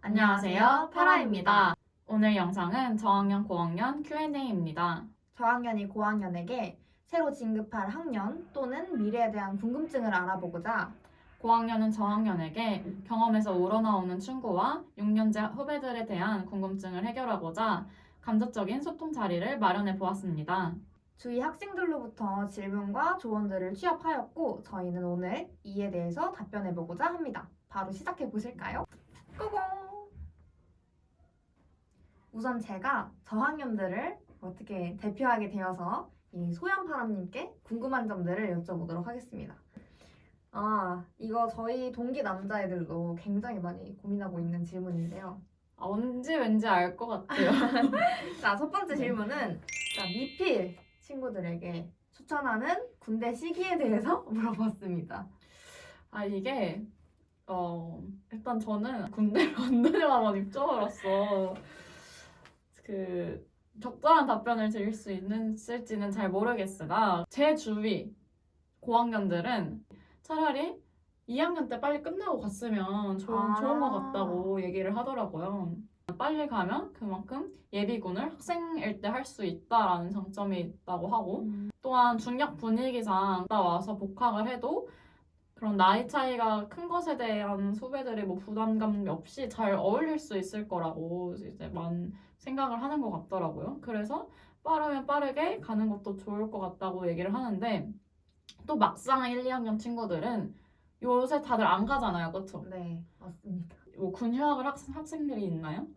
안녕하세요, 파라입니다. 오늘 영상은 저학년 고학년 Q&A입니다. 저학년이 고학년에게 새로 진급할 학년 또는 미래에 대한 궁금증을 알아보고자 고학년은 저학년에게 경험에서 우러나오는 충고와 6년제 후배들에 대한 궁금증을 해결하고자 간접적인 소통 자리를 마련해 보았습니다. 주위 학생들로부터 질문과 조언들을 취합하였고 저희는 오늘 이에 대해서 답변해보고자 합니다. 바로 시작해 보실까요? 고고! 우선 제가 저학년들을 어떻게 대표하게 되어서 이 소연파람님께 궁금한 점들을 여쭤보도록 하겠습니다. 이거 저희 동기 남자애들도 굉장히 많이 고민하고 있는 질문인데요. 왠지 알 것 같아요. 자, 첫 번째 네. 질문은 미필 친구들에게 추천하는 군대 시기에 대해서 물어봤습니다. 이게 일단 저는 군대를 언제만 입줘버렸어. 적절한 답변을 드릴 수 있을지는 잘 모르겠으나 제 주위 고학년들은 차라리 2학년 때 빨리 끝나고 갔으면 좋은 것 같다고 얘기를 하더라고요. 빨리 가면 그만큼 예비군을 학생일 때 할 수 있다라는 장점이 있다고 하고 또한 중력 분위기상 갔다 와서 복학을 해도 그런 나이 차이가 큰 것에 대한 후배들이 부담감 없이 잘 어울릴 수 있을 거라고 이제 생각을 하는 것 같더라고요. 그래서 빠르면 빠르게 가는 것도 좋을 것 같다고 얘기를 하는데 또 막상 1, 2학년 친구들은 요새 다들 안 가잖아요. 그렇죠? 네, 맞습니다. 군 휴학을 학생들이 있나요?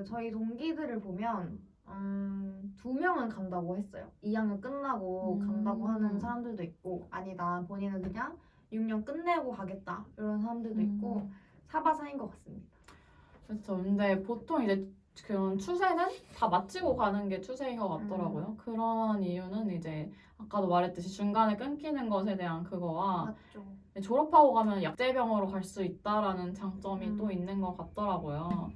저희 동기들을 보면 2명은 간다고 했어요. 2학년 끝나고 간다고 하는 사람들도 있고 아니다 본인은 그냥 6년 끝내고 가겠다 이런 사람들도 있고 사바사인 것 같습니다. 그렇죠. 근데 보통 이제 그런 추세는 다 마치고 가는 게 추세인 것 같더라고요. 그런 이유는 이제 아까도 말했듯이 중간에 끊기는 것에 대한 그거와 맞죠. 졸업하고 가면 약제병으로 갈 수 있다라는 장점이 또 있는 것 같더라고요.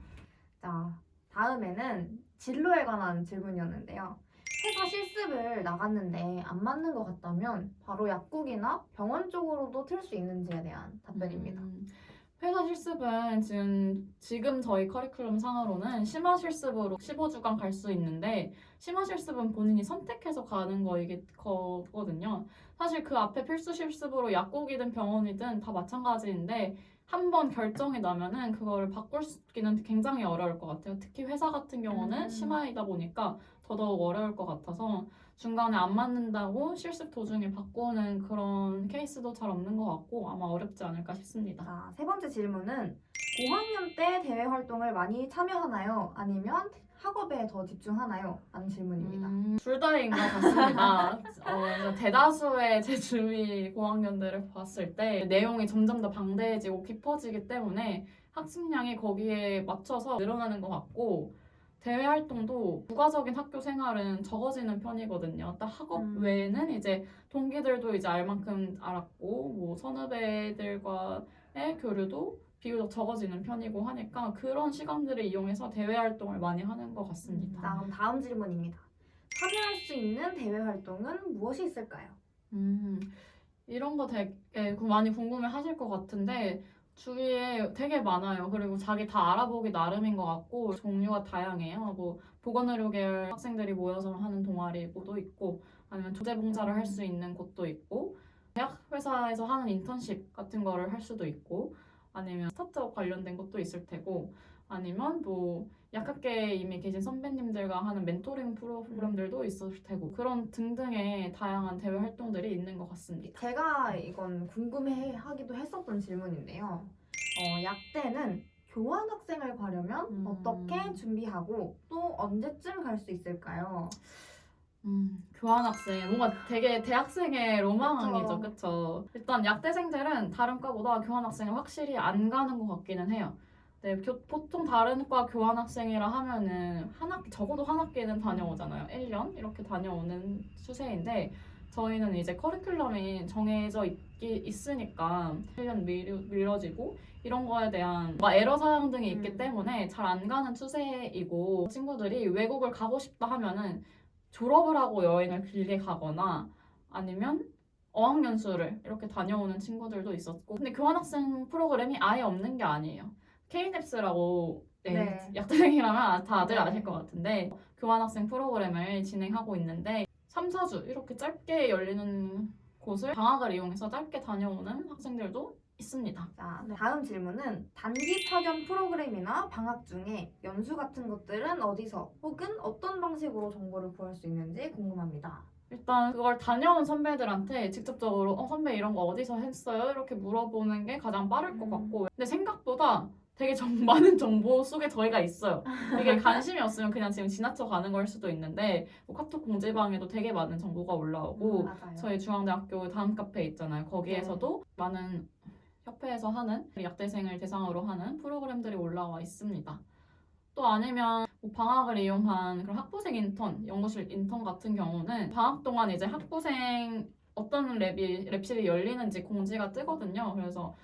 자, 다음에는 진로에 관한 질문이었는데요. 회사 실습을 나갔는데 안 맞는 것 같다면 바로 약국이나 병원 쪽으로도 틀 수 있는지에 대한 답변입니다. 회사 실습은 지금 저희 커리큘럼 상으로는 심화 실습으로 15주간 갈 수 있는데 심화 실습은 본인이 선택해서 가는 거거든요. 사실 그 앞에 필수 실습으로 약국이든 병원이든 다 마찬가지인데 한 번 결정이 나면은 그거를 바꾸기는 굉장히 어려울 것 같아요. 특히 회사 같은 경우는 심화이다 보니까 더더욱 어려울 것 같아서 중간에 안 맞는다고 실습 도중에 바꾸는 그런 케이스도 잘 없는 것 같고 아마 어렵지 않을까 싶습니다. 자, 세 번째 질문은 고학년 때 대외 활동을 많이 참여하나요? 아니면 학업에 더 집중하나요? 라는 질문입니다. 둘 다인 것 같습니다. 대다수의 제 주위 고학년들을 봤을 때 내용이 점점 더 방대해지고 깊어지기 때문에 학습량이 거기에 맞춰서 늘어나는 것 같고 대외 활동도 부가적인 학교 생활은 적어지는 편이거든요. 딱 학업 외에는 이제 동기들도 이제 알 만큼 알았고 선후배들과의 교류도 비교적 적어지는 편이고 하니까 그런 시간들을 이용해서 대외 활동을 많이 하는 것 같습니다. 자, 그럼 다음 질문입니다. 참여할 수 있는 대외 활동은 무엇이 있을까요? 이런 거 되게 많이 궁금해 하실 것 같은데 주위에 되게 많아요. 그리고 자기 다 알아보기 나름인 것 같고 종류가 다양해요. 보건의료 계열 학생들이 모여서 하는 동아리도 있고 아니면 조제봉사를 할 수 있는 곳도 있고 대학 회사에서 하는 인턴십 같은 거를 할 수도 있고 아니면 스타트업 관련된 것도 있을 테고 아니면 약학계에 이미 계신 선배님들과 하는 멘토링 프로그램들도 있을 테고 그런 등등의 다양한 대외 활동들이 있는 것 같습니다. 제가 이건 궁금해하기도 했었던 질문인데요. 약대는 교환학생을 가려면 어떻게 준비하고 또 언제쯤 갈 수 있을까요? 교환학생 뭔가 되게 대학생의 로망이죠, 그쵸? 일단 약대생들은 다른 과보다 교환학생을 확실히 안 가는 것 같기는 해요. 네, 보통 다른 과 교환학생이라 하면은 적어도 한 학기는 다녀오잖아요. 1년 이렇게 다녀오는 추세인데 저희는 이제 커리큘럼이 정해져 있으니까 1년 미뤄지고 이런 거에 대한 에러 사항 등이 있기 때문에 잘 안 가는 추세이고 친구들이 외국을 가고 싶다 하면은 졸업을 하고 여행을 길게 가거나 아니면 어학연수를 이렇게 다녀오는 친구들도 있었고 근데 교환학생 프로그램이 아예 없는 게 아니에요. K냅스라고 네. 약대생이라면 다들 네. 아실 것 같은데 교환학생 프로그램을 진행하고 있는데 3, 4주 이렇게 짧게 열리는 곳을 방학을 이용해서 짧게 다녀오는 학생들도 있습니다. 자, 다음 질문은 단기 파견 프로그램이나 방학 중에 연수 같은 것들은 어디서 혹은 어떤 방식으로 정보를 구할 수 있는지 궁금합니다. 일단 그걸 다녀온 선배들한테 직접적으로 선배 이런 거 어디서 했어요? 이렇게 물어보는 게 가장 빠를 것 같고 근데 생각보다 되게 많은 정보 속에 저희가 있어요. 이게 관심이 없으면 그냥 지금 지나쳐 가는 걸 수도 있는데 뭐 카톡 공지방에도 되게 많은 정보가 올라오고 맞아요. 저희 중앙대학교 다음 카페 있잖아요. 거기에서도 많은 협회에서 하는 약대생을 대상으로 하는 프로그램들이 올라와 있습니다. 또 아니면 뭐 방학을 이용한 그런 학부생 인턴, 연구실 인턴 같은 경우는 방학 동안 이제 학부생 어떤 랩실이 열리는지 공지가 뜨거든요. 그래서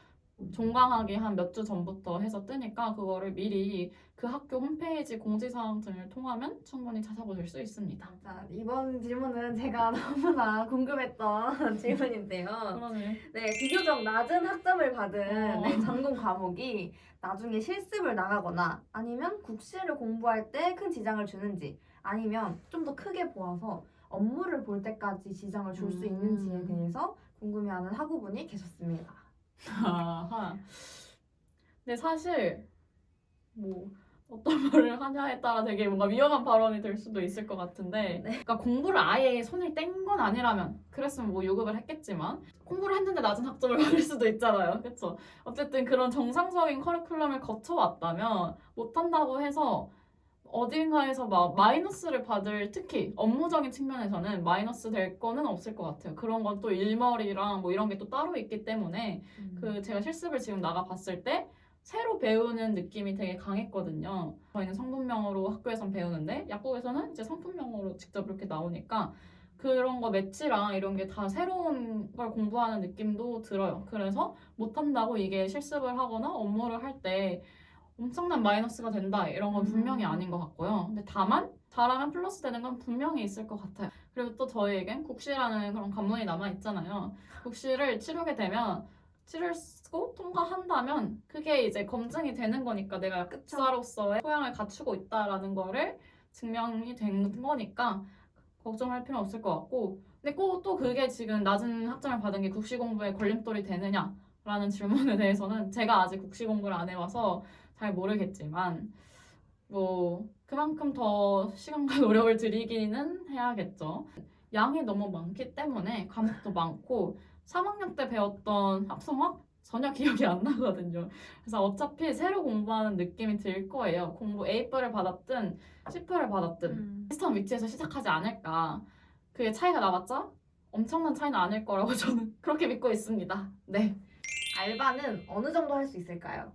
종강하기 한 몇 주 전부터 해서 뜨니까 그거를 미리 그 학교 홈페이지 공지사항 등을 통하면 충분히 찾아보실 수 있습니다. 자, 이번 질문은 제가 너무나 궁금했던 질문인데요. 그러네. 네, 비교적 낮은 학점을 받은 어. 네, 전공 과목이 나중에 실습을 나가거나 아니면 국시를 공부할 때 큰 지장을 주는지 아니면 좀 더 크게 보아서 업무를 볼 때까지 지장을 줄 수 있는지에 대해서 궁금해하는 학우분이 계셨습니다. 아하. 근데 사실 뭐 어떤 말을 하냐에 따라 되게 뭔가 위험한 발언이 될 수도 있을 것 같은데 그러니까 공부를 아예 손을 뗀 건 아니라면 그랬으면 뭐 유급을 했겠지만 공부를 했는데 낮은 학점을 받을 수도 있잖아요. 그렇죠? 어쨌든 그런 정상적인 커리큘럼을 거쳐왔다면 못한다고 해서 어딘가에서 막 마이너스를 받을 특히 업무적인 측면에서는 마이너스 될 거는 없을 것 같아요. 그런 건 또 일머리랑 뭐 이런 게 또 따로 있기 때문에 그 제가 실습을 지금 나가 봤을 때 새로 배우는 느낌이 되게 강했거든요. 저희는 성분명으로 학교에선 배우는데 약국에서는 이제 상품명으로 직접 이렇게 나오니까 그런 거 매치랑 이런 게 다 새로운 걸 공부하는 느낌도 들어요. 그래서 못한다고 이게 실습을 하거나 업무를 할 때 엄청난 마이너스가 된다 이런 건 분명히 아닌 것 같고요. 근데 다만 잘하면 플러스 되는 건 분명히 있을 것 같아요. 그리고 또 저희에겐 국시라는 그런 관문이 남아 있잖아요. 국시를 치르게 되면 치를 쓰고 통과한다면 그게 이제 검증이 되는 거니까 내가 약사로서의 소양을 갖추고 있다라는 거를 증명이 된 거니까 걱정할 필요는 없을 것 같고 근데 꼭 또 그게 지금 낮은 학점을 받은 게 국시 공부에 걸림돌이 되느냐라는 질문에 대해서는 제가 아직 국시 공부를 안 해봐서 잘 모르겠지만 뭐 그만큼 더 시간과 노력을 들이기는 해야겠죠. 양이 너무 많기 때문에 과목도 많고 3학년 때 배웠던 합성학 전혀 기억이 안 나거든요. 그래서 어차피 새로 공부하는 느낌이 들 거예요. 공부 A뿔을 받았든 C뿔을 받았든 비슷한 위치에서 시작하지 않을까. 그게 차이가 나봤자 엄청난 차이는 아닐 거라고 저는 그렇게 믿고 있습니다. 네. 알바는 어느 정도 할 수 있을까요?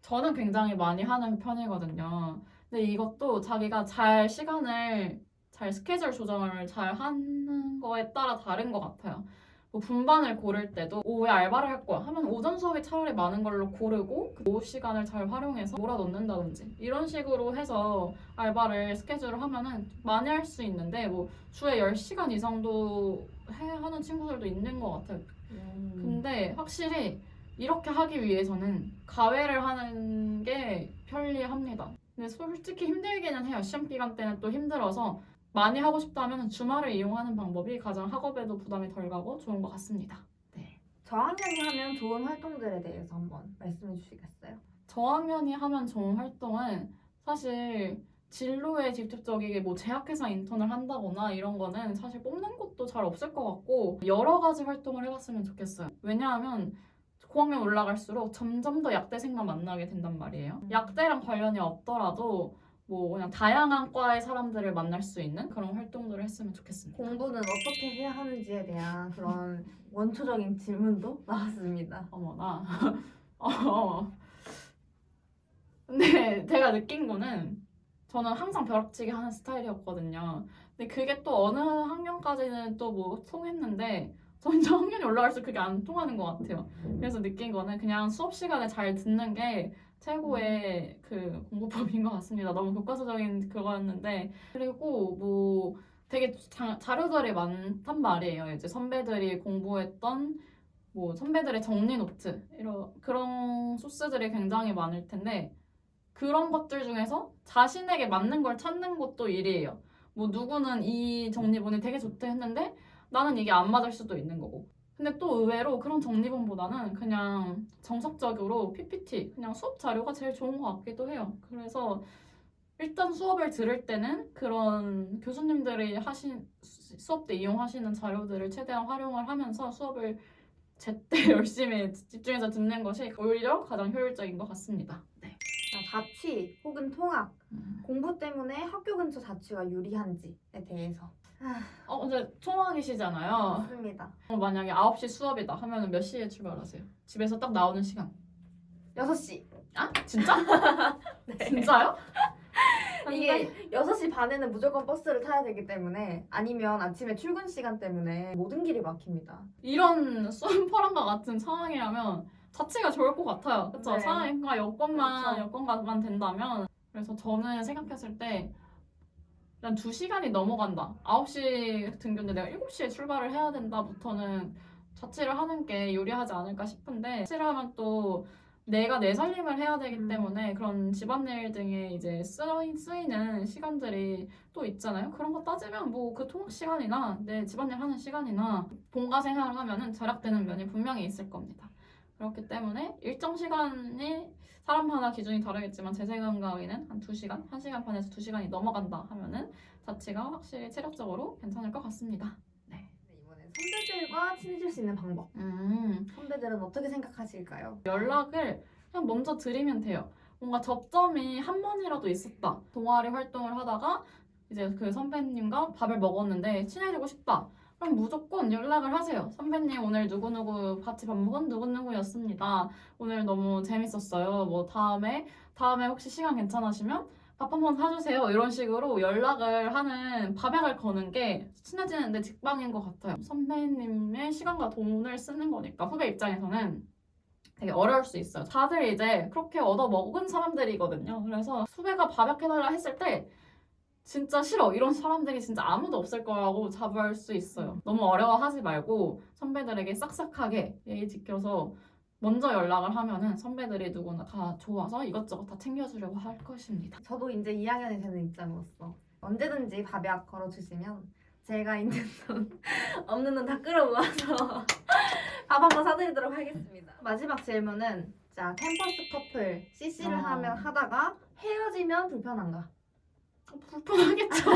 저는 굉장히 많이 하는 편이거든요. 근데 이것도 자기가 잘 시간을, 잘 스케줄 조정을 잘 하는 거에 따라 다른 것 같아요. 뭐 분반을 고를 때도 오후에 알바를 할 거야 하면 오전 수업이 차라리 많은 걸로 고르고 그 오후 시간을 잘 활용해서 몰아넣는다든지 이런 식으로 해서 알바를 스케줄을 하면은 많이 할 수 있는데 뭐 주에 10시간 이상도 하는 친구들도 있는 것 같아요. 근데 확실히 이렇게 하기 위해서는 가외를 하는 게 편리합니다. 근데 솔직히 힘들기는 해요. 시험 기간 때는 또 힘들어서 많이 하고 싶다면 주말을 이용하는 방법이 가장 학업에도 부담이 덜 가고 좋은 것 같습니다. 네. 저학년이 하면 좋은 활동들에 대해서 한번 말씀해 주시겠어요? 저학년이 하면 좋은 활동은 사실 진로에 직접적이게 뭐 제약회사 인턴을 한다거나 이런 거는 사실 뽑는 것도 잘 없을 것 같고 여러 가지 활동을 해봤으면 좋겠어요. 왜냐하면 고학년 올라갈수록 점점 더 약대생만 만나게 된단 말이에요. 약대랑 관련이 없더라도 뭐 그냥 다양한 과의 사람들을 만날 수 있는 그런 활동들을 했으면 좋겠습니다. 공부는 어떻게 해야 하는지에 대한 그런 원초적인 질문도 나왔습니다. 어머나. 근데 제가 느낀 거는 저는 항상 벼락치기 하는 스타일이었거든요. 근데 그게 또 어느 학년까지는 또 뭐 통했는데 점점 학년이 올라갈수록 그게 안 통하는 것 같아요. 그래서 느낀 거는 그냥 수업 시간에 잘 듣는 게 최고의 그 공부법인 것 같습니다. 너무 교과서적인 그거였는데 그리고 뭐 되게 자료들이 많단 말이에요. 이제 선배들이 공부했던 뭐 선배들의 정리 노트 이런 그런 소스들이 굉장히 많을 텐데 그런 것들 중에서 자신에게 맞는 걸 찾는 것도 일이에요. 뭐 누구는 이 정리본이 되게 좋대 했는데 나는 이게 안 맞을 수도 있는 거고. 근데 또 의외로 그런 정리본보다는 그냥 정석적으로 PPT, 그냥 수업 자료가 제일 좋은 것 같기도 해요. 그래서 일단 수업을 들을 때는 그런 교수님들이 하신 수업 때 이용하시는 자료들을 최대한 활용을 하면서 수업을 제때 열심히 집중해서 듣는 것이 오히려 가장 효율적인 것 같습니다. 네. 자, 자취 혹은 통학, 공부 때문에 학교 근처 자취가 유리한지에 대해서. 근데 통학이시잖아요. 맞습니다. 만약에 9시 수업이다 하면 몇 시에 출발하세요? 집에서 딱 나오는 시간. 6시. 아? 진짜? 네. 진짜요? 이게 6시 반에는 무조건 버스를 타야 되기 때문에 아니면 아침에 출근 시간 때문에 모든 길이 막힙니다. 이런 쏜퍼랑과 같은 상황이라면 자체가 좋을 것 같아요. 그렇죠? 네. 상황과 그렇죠. 여건만 된다면 그래서 저는 생각했을 때 난 2시간이 넘어간다. 9시 등교인데 내가 7시에 출발을 해야 된다부터는 자취를 하는 게 유리하지 않을까 싶은데 자취를 하면 또 내가 내 살림을 해야 되기 때문에 그런 집안일 등에 이제 쓰이는 시간들이 또 있잖아요. 그런 거 따지면 뭐 그 통학 시간이나 내 집안일 하는 시간이나 본가 생활을 하면은 절약되는 면이 분명히 있을 겁니다. 그렇기 때문에 일정 시간이 사람마다 기준이 다르겠지만 제 생각에는 한 2시간, 1시간 반에서 2시간이 넘어간다 하면은 자취가 확실히 체력적으로 괜찮을 것 같습니다. 네. 이번엔 선배들과 친해질 수 있는 방법. 선배들은 어떻게 생각하실까요? 연락을 그냥 먼저 드리면 돼요. 뭔가 접점이 한 번이라도 있었다. 동아리 활동을 하다가 이제 그 선배님과 밥을 먹었는데 친해지고 싶다. 그럼 무조건 연락을 하세요. 선배님 오늘 누구누구 같이 밥 먹은 누구누구였습니다. 오늘 너무 재밌었어요. 뭐 다음에 혹시 시간 괜찮으시면 밥 한번 사주세요. 이런 식으로 연락을 하는 밥약을 거는 게 친해지는데 직방인 것 같아요. 선배님의 시간과 돈을 쓰는 거니까 후배 입장에서는 되게 어려울 수 있어요. 다들 이제 그렇게 얻어먹은 사람들이거든요. 그래서 후배가 밥약해달라 했을 때 진짜 싫어. 이런 사람들이 진짜 아무도 없을 거라고 자부할 수 있어요. 너무 어려워하지 말고 선배들에게 싹싹하게 예의 지켜서 먼저 연락을 하면은 선배들이 누구나 다 좋아서 이것저것 다 챙겨주려고 할 것입니다. 저도 이제 2학년이 되는 입장으로서 언제든지 밥약 걸어주시면 제가 있는 돈 없는 돈 다 끌어모아서 밥 한번 사드리도록 하겠습니다. 마지막 질문은 자 캠퍼스 커플 CC를 하다가 헤어지면 불편한가? 불편하겠죠.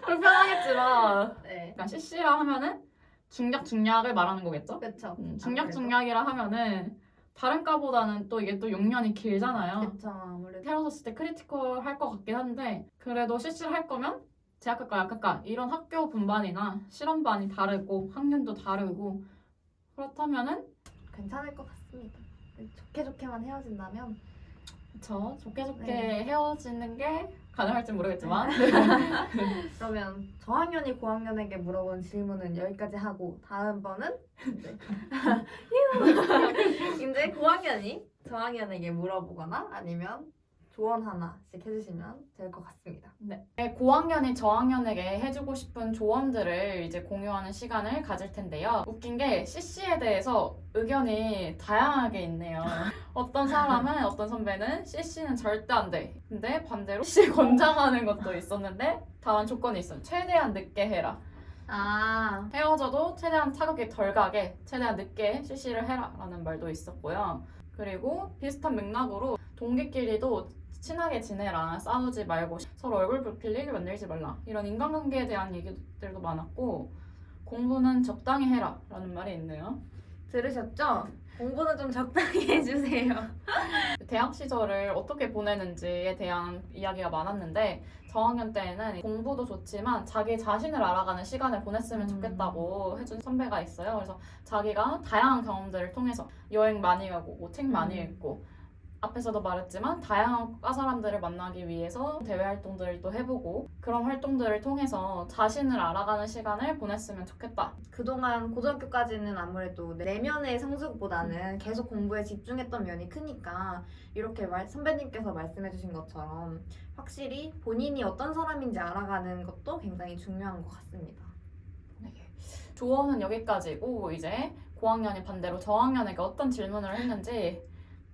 불편하겠지만 네. 그러니까 CC라 하면은 중략을 말하는 거겠죠? 그렇죠. 중략이라 하면은 다른 과보다는 또 이게 또 용년이 길잖아요. 그렇죠. 아무래도 헤어졌을 때 크리티컬 할 것 같긴 한데 그래도 CC를 할 거면 제약학과, 약학과 이런 학교 분반이나 실험반이 다르고 학년도 다르고 그렇다면은 괜찮을 것 같습니다. 좋게만 헤어진다면 그쵸 좋게 네. 헤어지는 게 가능할지 모르겠지만 그러면 저학년이 고학년에게 물어본 질문은 여기까지 하고 다음번은 이제 고학년이 저학년에게 물어보거나 아니면 조언 하나씩 해주시면 될 것 같습니다. 네. 고학년이 저학년에게 해주고 싶은 조언들을 이제 공유하는 시간을 가질 텐데요. 웃긴 게 CC에 대해서 의견이 다양하게 있네요. 어떤 사람은, 어떤 선배는 CC는 절대 안 돼. 근데 반대로 CC 권장하는 것도 있었는데 다만 조건이 있어요. 최대한 늦게 해라. 헤어져도 최대한 타격이 덜 가게 최대한 늦게 CC를 해라 라는 말도 있었고요. 그리고 비슷한 맥락으로 동기끼리도 친하게 지내라, 싸우지 말고 서로 얼굴 붉힐 일을 만들지 말라 이런 인간관계에 대한 얘기들도 많았고 공부는 적당히 해라 라는 말이 있네요. 들으셨죠? 공부는 좀 적당히 해주세요. 대학 시절을 어떻게 보내는지에 대한 이야기가 많았는데 저학년 때에는 공부도 좋지만 자기 자신을 알아가는 시간을 보냈으면 좋겠다고 해준 선배가 있어요. 그래서 자기가 다양한 경험들을 통해서 여행 많이 가고 뭐 책 많이 읽고 앞에서도 말했지만 다양한 과 사람들을 만나기 위해서 대외 활동들을 또 해보고 그런 활동들을 통해서 자신을 알아가는 시간을 보냈으면 좋겠다. 그동안 고등학교까지는 아무래도 내면의 성적보다는 계속 공부에 집중했던 면이 크니까 이렇게 선배님께서 말씀해주신 것처럼 확실히 본인이 어떤 사람인지 알아가는 것도 굉장히 중요한 것 같습니다. 조언은 여기까지고 이제 고학년이 반대로 저학년에게 어떤 질문을 했는지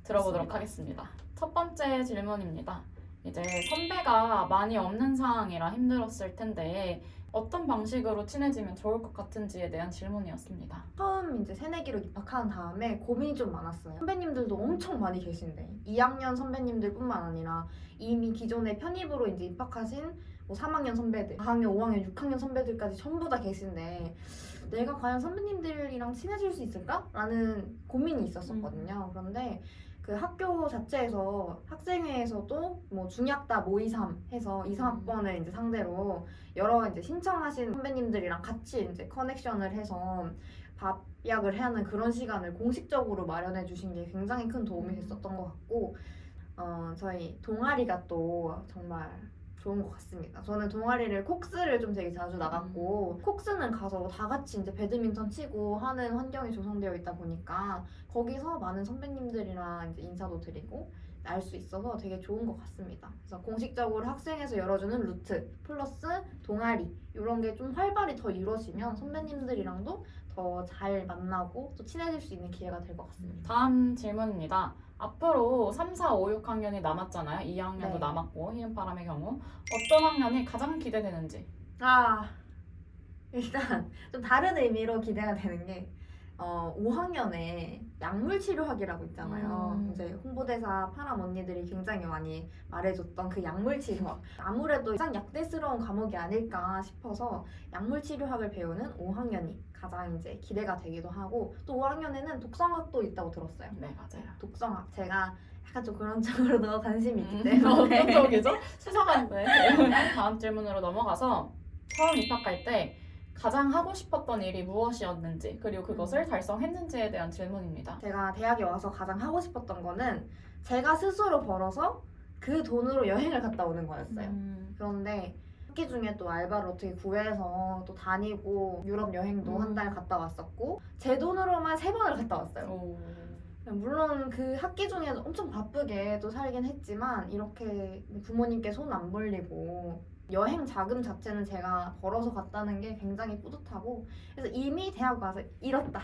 들어보도록 하겠습니다. 첫 번째 질문입니다. 이제 선배가 많이 없는 상황이라 힘들었을 텐데 어떤 방식으로 친해지면 좋을 것 같은지에 대한 질문이었습니다. 처음 이제 새내기로 입학한 다음에 고민이 좀 많았어요. 선배님들도 엄청 많이 계신데 2학년 선배님들뿐만 아니라 이미 기존에 편입으로 이제 입학하신 뭐 3학년 선배들, 4학년, 5학년, 6학년 선배들까지 전부 다 계신데 내가 과연 선배님들이랑 친해질 수 있을까? 라는 고민이 있었었거든요. 그런데 그 학교 자체에서 학생회에서도 뭐 중약다 모의삼 해서 2, 3학번을 이제 상대로 여러 이제 신청하신 선배님들이랑 같이 이제 커넥션을 해서 밥약을 하는 그런 시간을 공식적으로 마련해 주신 게 굉장히 큰 도움이 됐었던 것 같고 저희 동아리가 또 정말 좋은 것 같습니다. 저는 동아리를 콕스를 좀 되게 자주 나갔고 콕스는 가서 다 같이 이제 배드민턴 치고 하는 환경이 조성되어 있다 보니까 거기서 많은 선배님들이랑 이제 인사도 드리고 알 수 있어서 되게 좋은 것 같습니다. 그래서 공식적으로 학생에서 열어주는 루트 플러스 동아리 이런 게 좀 활발히 더 이루어지면 선배님들이랑도 더 잘 만나고 또 친해질 수 있는 기회가 될 것 같습니다. 다음 질문입니다. 앞으로 3, 4, 5, 6학년이 남았잖아요. 2학년도 네. 남았고 희은바람의 경우 어떤 학년이 가장 기대되는지. 일단 좀 다른 의미로 기대가 되는 게 5학년에 약물 치료학이라고 있잖아요. 이제 홍보대사 파람 언니들이 굉장히 많이 말해줬던 그 약물 치료학. 아무래도 가장 약대스러운 과목이 아닐까 싶어서 약물 치료학을 배우는 5학년이 가장 이제 기대가 되기도 하고 또 5학년에는 독성학도 있다고 들었어요. 네, 맞아요. 독성학 제가 약간 좀 그런 쪽으로도 관심이 있기 어떤 때문에 쪽이죠? 수상한데. 다음 질문으로 넘어가서 처음 입학할 때 가장 하고 싶었던 일이 무엇이었는지 그리고 그것을 달성했는지에 대한 질문입니다. 제가 대학에 와서 가장 하고 싶었던 거는 제가 스스로 벌어서 그 돈으로 여행을 갔다 오는 거였어요. 그런데 학기 중에 또 알바를 어떻게 구해서 또 다니고 유럽 여행도 한 달 갔다 왔었고 제 돈으로만 3번을 갔다 왔어요. 물론 그 학기 중에 엄청 바쁘게 또 살긴 했지만 이렇게 부모님께 손 안 벌리고 여행 자금 자체는 제가 벌어서 갔다는 게 굉장히 뿌듯하고 그래서 이미 대학 와서 이뤘다.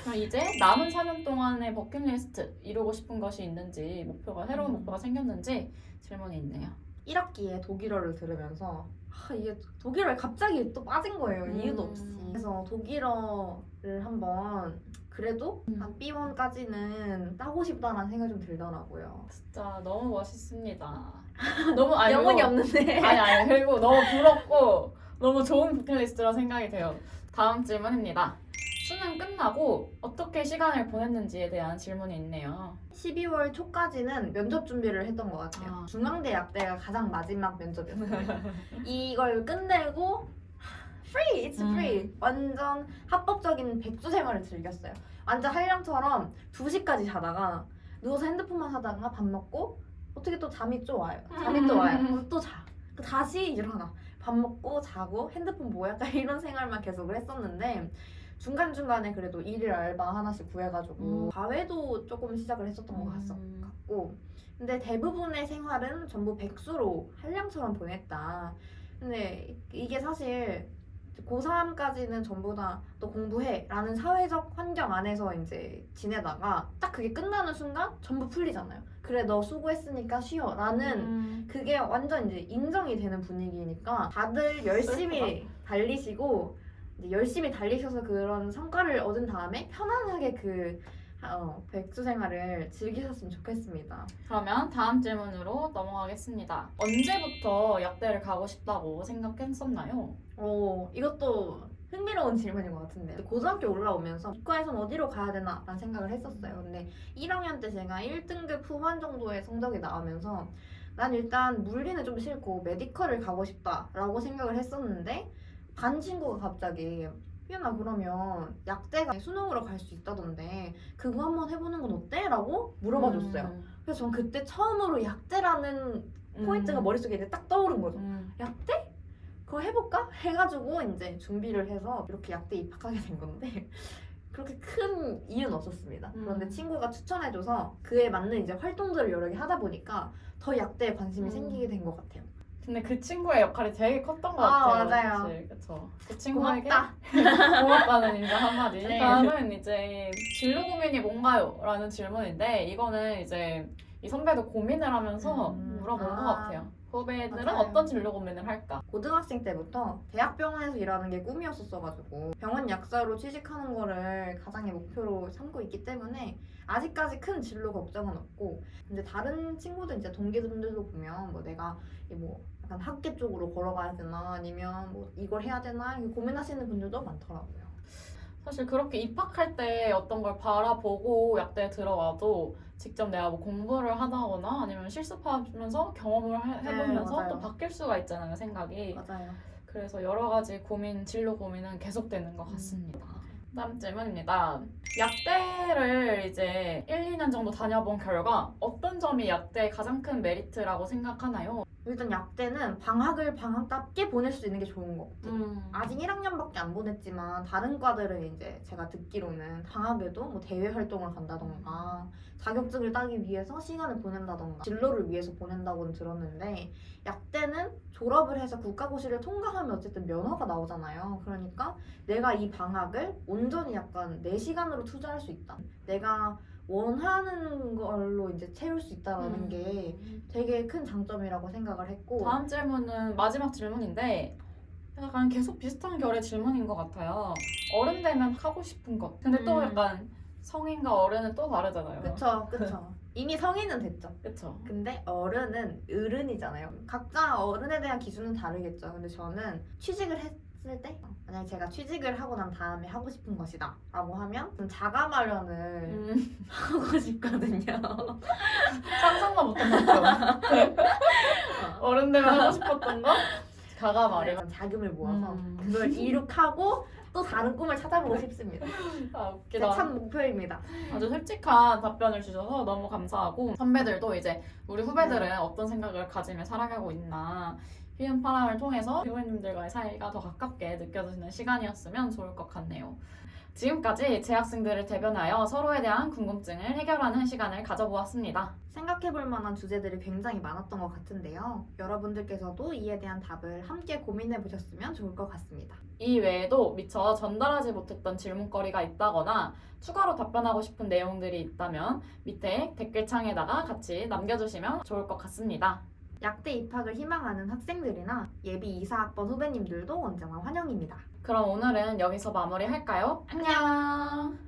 그럼 이제 남은 4년 동안의 버킷리스트 이루고 싶은 것이 있는지 새로운 목표가 생겼는지 질문이 있네요. 1학기에 독일어를 들으면서 이게 독일어에 갑자기 또 빠진 거예요. 이유도 없이. 그래서 독일어를 한번 그래도 한 B1까지는 따고 싶다라는 생각이 좀 들더라고요. 진짜 너무 멋있습니다. 영혼이 없는데. 아니 그리고 너무 부럽고 너무 좋은 버킷리스트라 생각이 돼요. 다음 질문입니다. 수능 끝나고 어떻게 시간을 보냈는지에 대한 질문이 있네요. 12월 초까지는 면접 준비를 했던 것 같아요. 중앙대 약대가 가장 마지막 면접이었어요. 이걸 끝내고 free, it's free. 완전 합법적인 백수 생활을 즐겼어요. 완전 한량처럼 2시까지 자다가 누워서 핸드폰만 하다가 밥 먹고 어떻게 또 잠이 또 와요. 그럼 또 자. 다시 일어나. 밥 먹고 자고 핸드폰 뭐 약간 이런 생활만 계속을 했었는데 중간중간에 그래도 일일 알바 하나씩 구해가지고 과외도 조금 시작을 했었던 것 같고 근데 대부분의 생활은 전부 백수로 한량처럼 보냈다. 근데 이게 사실 고3까지는 전부 다 또 공부해 라는 사회적 환경 안에서 이제 지내다가 딱 그게 끝나는 순간 전부 풀리잖아요. 그래 너 수고했으니까 쉬어 라는 그게 완전 이제 인정이 되는 분위기니까 다들 열심히 달리시고 이제 열심히 달리셔서 그런 성과를 얻은 다음에 편안하게 그 백수 생활을 즐기셨으면 좋겠습니다. 그러면 다음 질문으로 넘어가겠습니다. 언제부터 약대를 가고 싶다고 생각했었나요? 이것도 흥미로운 질문인 것 같은데요. 고등학교 올라오면서 이과에선 어디로 가야 되나 라는 생각을 했었어요. 근데 1학년 때 제가 1등급 후반 정도의 성적이 나오면서 난 일단 물리는 좀 싫고 메디컬을 가고 싶다라고 생각을 했었는데 반 친구가 갑자기 희연아 그러면 약대가 수능으로 갈 수 있다던데 그거 한번 해보는 건 어때? 라고 물어봐 줬어요. 그래서 전 그때 처음으로 약대라는 포인트가 머릿속에 이제 딱 떠오른 거죠. 약대? 그거 해볼까? 해가지고 이제 준비를 해서 이렇게 약대 입학하게 된 건데 그렇게 큰 이유는 없었습니다. 그런데 친구가 추천해줘서 그에 맞는 이제 활동들을 여러 개 하다 보니까 더 약대에 관심이 생기게 된 것 같아요. 근데 그 친구의 역할이 되게 컸던 것 아, 같아요. 맞아요. 사실. 그쵸. 그 친구에게 고맙다. 고맙다는 이제 한마디. 네. 다음은 이제 진로 고민이 뭔가요? 라는 질문인데 이거는 이제 이 선배도 고민을 하면서 물어본 것 같아요. 후배들은 맞아요. 어떤 진로 고민을 할까? 고등학생 때부터 대학병원에서 일하는 게 꿈이었었어가지고 병원 약사로 취직하는 거를 가장의 목표로 삼고 있기 때문에 아직까지 큰 진로 걱정은 없고, 근데 다른 친구들 이제 동기들도 보면 뭐 내가 뭐 약간 학계 쪽으로 걸어가야 되나 아니면 뭐 이걸 해야 되나 이렇게 고민하시는 분들도 많더라고요. 사실 그렇게 입학할 때 어떤 걸 바라보고 약대에 들어가도 직접 내가 뭐 공부를 하다거나 아니면 실습하면서 경험을 해보면서 맞아요. 또 바뀔 수가 있잖아요, 생각이. 맞아요. 그래서 여러 가지 고민, 진로 고민은 계속되는 것 같습니다. 다음 질문입니다. 약대를 이제 1, 2년 정도 다녀본 결과 어떤 점이 약대의 가장 큰 메리트라고 생각하나요? 일단 약대는 방학을 방학답게 보낼 수 있는 게 좋은 것 같아요. 아직 1학년밖에 안 보냈지만 다른 과들은 이제 제가 듣기로는 방학에도 뭐 대외 활동을 간다던가 자격증을 따기 위해서 시간을 보낸다던가 진로를 위해서 보낸다고는 들었는데, 약대는 졸업을 해서 국가고시를 통과하면 어쨌든 면허가 나오잖아요. 그러니까 내가 이 방학을 온전히 약간 내 시간으로 투자할 수 있다. 내가 원하는 걸로 이제 채울 수 있다는 게 되게 큰 장점이라고 생각을 했고, 다음 질문은 마지막 질문인데 약간 계속 비슷한 결의 질문인 것 같아요. 어른 되면 하고 싶은 것. 근데 또 약간 성인과 어른은 또 다르잖아요. 그쵸. 이미 성인은 됐죠. 그쵸. 근데 어른은 어른이잖아요. 각자 어른에 대한 기준은 다르겠죠. 근데 저는 취직을 했을 때 만약에 제가 취직을 하고 난 다음에 하고 싶은 것이다 라고 하면 자가 마련을 하고 싶거든요. 상상도 못한 답변. 어른 되면 하고 싶었던 거? 가가 말이야. 자금을 모아서 음. 그걸 이룩하고 또 다른 꿈을 찾아보고 싶습니다. 아, 제 웃기다. 참 목표입니다. 아주 솔직한 답변을 주셔서 너무 감사하고, 선배들도 이제 우리 후배들은 어떤 생각을 가지며 살아가고 있나 희은 파람을 통해서 후배님들과의 사이가 더 가깝게 느껴지는 시간이었으면 좋을 것 같네요. 지금까지 재학생들을 대변하여 서로에 대한 궁금증을 해결하는 시간을 가져보았습니다. 생각해볼 만한 주제들이 굉장히 많았던 것 같은데요. 여러분들께서도 이에 대한 답을 함께 고민해보셨으면 좋을 것 같습니다. 이 외에도 미처 전달하지 못했던 질문거리가 있다거나 추가로 답변하고 싶은 내용들이 있다면 밑에 댓글창에다가 같이 남겨주시면 좋을 것 같습니다. 약대 입학을 희망하는 학생들이나 예비 2사학번 후배님들도 언제나 환영입니다. 그럼 오늘은 여기서 마무리할까요? 안녕!